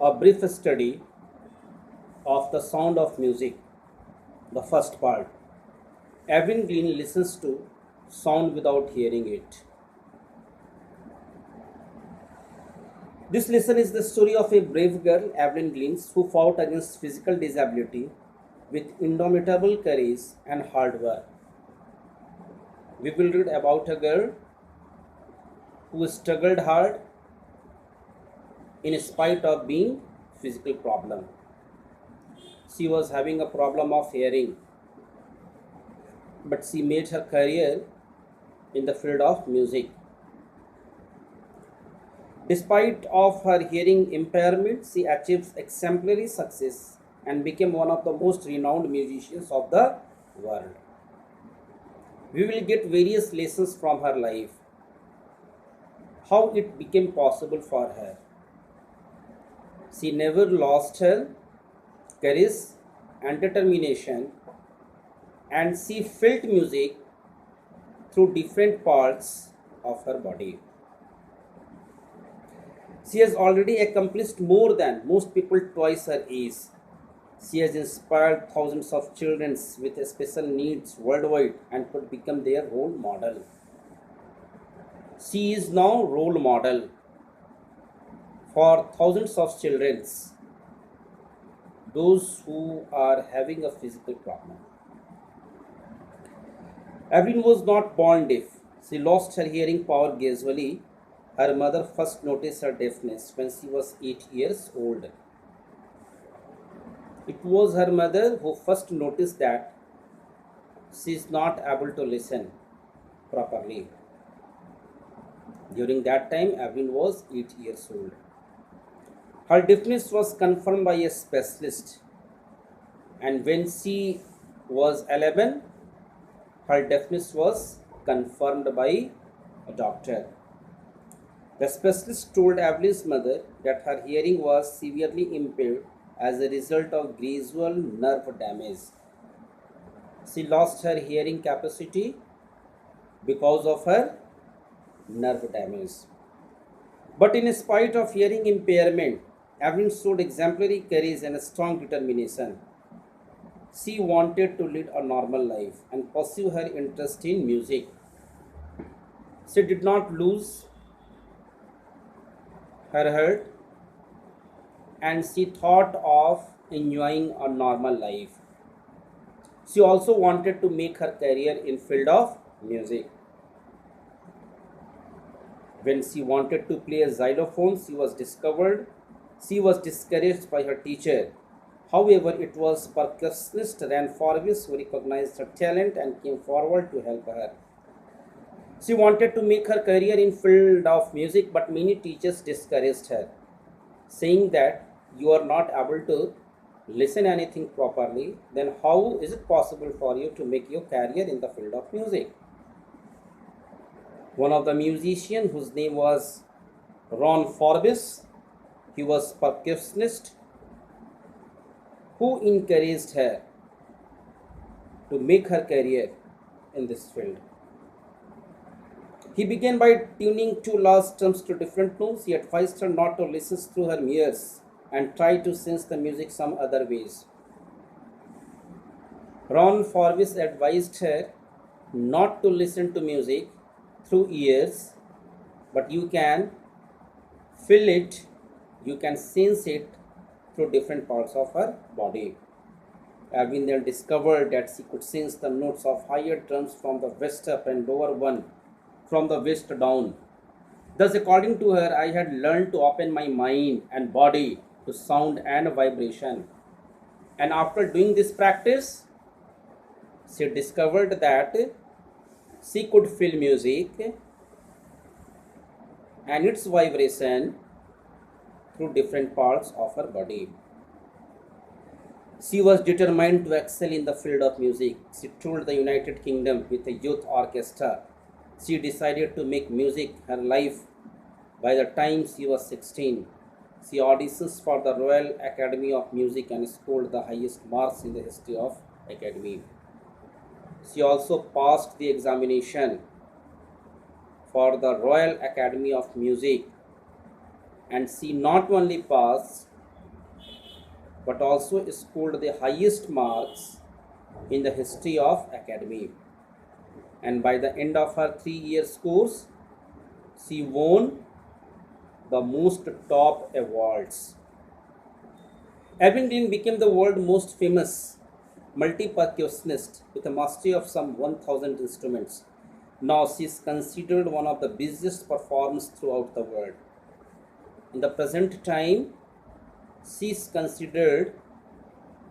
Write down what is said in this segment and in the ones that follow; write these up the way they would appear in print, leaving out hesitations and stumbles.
A brief study of the sound of music. The first part. Evelyn Green listens to sound without hearing it. This lesson is the story of a brave girl, Evelyn Green, who fought against physical disability with indomitable courage and hard work. We will read about a girl who struggled hard in spite of being physical problem. She was having a problem of hearing, but she made her career in the field of music. Despite of her hearing impairment, she achieved exemplary success and became one of the most renowned musicians of the world. We will get various lessons from her life, how it became possible for her. She never lost her courage and determination, and she felt music through different parts of her body. She has already accomplished more than most people twice her age. She has inspired thousands of children with special needs worldwide and could become their role model. She is now role model for thousands of children, those who are having a physical problem. Evelyn was not born deaf. She lost her hearing power gradually. Her mother first noticed her deafness when she was 8 years old. It was her mother who first noticed that she is not able to listen properly. During that time, Evelyn was 8 years old. Her deafness was confirmed by a specialist, and when she was 11, her deafness was confirmed by a doctor. The specialist told Evelyn's mother that her hearing was severely impaired as a result of gradual nerve damage. She lost her hearing capacity because of her nerve damage. But in spite of hearing impairment, Evelyn showed exemplary courage and strong determination. She wanted to lead a normal life and pursue her interest in music. She did not lose her heart, and she thought of enjoying a normal life. She also wanted to make her career in field of music. When she wanted to play a xylophone, she was discouraged by her teacher. However, it was percussionist Ran Forbes who recognized her talent and came forward to help her. She wanted to make her career in field of music, but many teachers discouraged her, saying that you are not able to listen anything properly, then how is it possible for you to make your career in the field of music? One of the musicians, whose name was Ron Forbes, he was percussionist, who encouraged her to make her career in this field. He began by tuning two large drums to different notes. He advised her not to listen through her ears and try to sense the music some other ways. Ron Forbes advised her not to listen to music through ears, but you can feel it, you can sense it through different parts of her body. Evelyn then discovered that she could sense the notes of higher drums from the waist up and lower one from the waist down. Thus, according to her, I had learned to open my mind and body to sound and vibration. And after doing this practice, she discovered that she could feel music and its vibration through different parts of her body. She was determined to excel in the field of music. She toured the United Kingdom with a youth orchestra. She decided to make music her life. By the time she was 16, she auditioned for the Royal Academy of Music and scored the highest marks in the history of Academy. She also passed the examination for the Royal Academy of Music, and she not only passed, but also scored the highest marks in the history of academy. And by the end of her 3 year course, she won the most top awards. Irving Green became the world's most famous multi-percussionist with a mastery of some 1000 instruments. Now she is considered one of the busiest performers throughout the world. In the present time, she is considered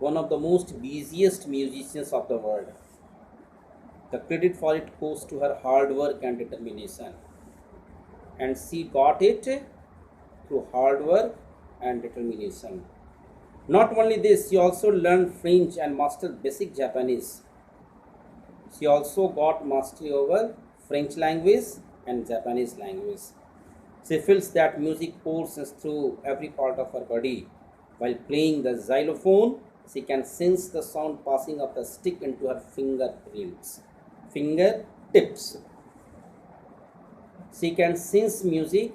one of the most busiest musicians of the world. The credit for it goes to her hard work and determination. And she got it through hard work and determination. Not only this, she also learned French and mastered basic Japanese. She also got mastery over French language and Japanese language. She feels that music pours through every part of her body. While playing the xylophone, she can sense the sound passing of the stick into her fingertips. She can sense music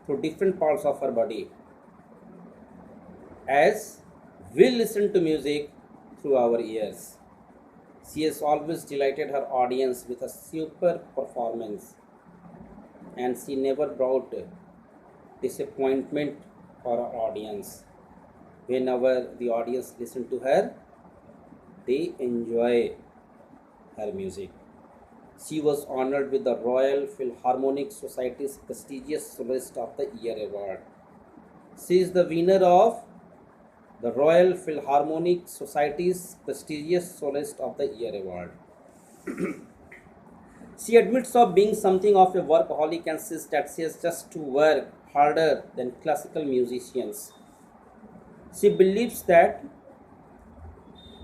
through different parts of her body, as we listen to music through our ears. She has always delighted her audience with a super performance, and she never brought disappointment for her audience. Whenever the audience listen to her, they enjoy her music. She was honored with the Royal Philharmonic Society's prestigious Soloist of the Year award. She is the winner of the Royal Philharmonic Society's prestigious Soloist of the Year award. She admits of being something of a workaholic and says that she has just to work harder than classical musicians. She believes that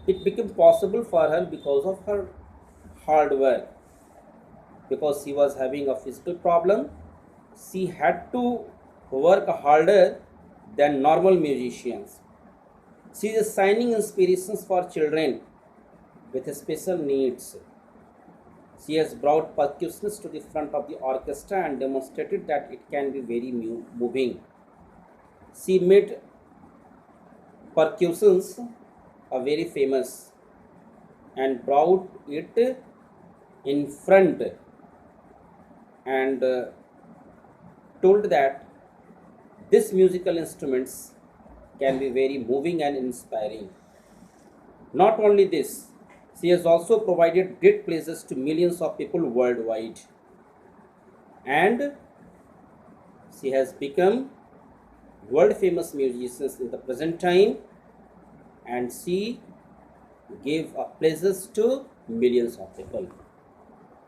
it became possible for her because of her hard work. Because she was having a physical problem, she had to work harder than normal musicians. She is signing inspirations for children with special needs. She has brought percussionists to the front of the orchestra and demonstrated that it can be very moving. She made percussions very famous and brought it in front and told that these musical instruments can be very moving and inspiring. Not only this, she has also provided great pleasures to millions of people worldwide, and she has become world famous musicians in the present time, and she gave pleasures to millions of people.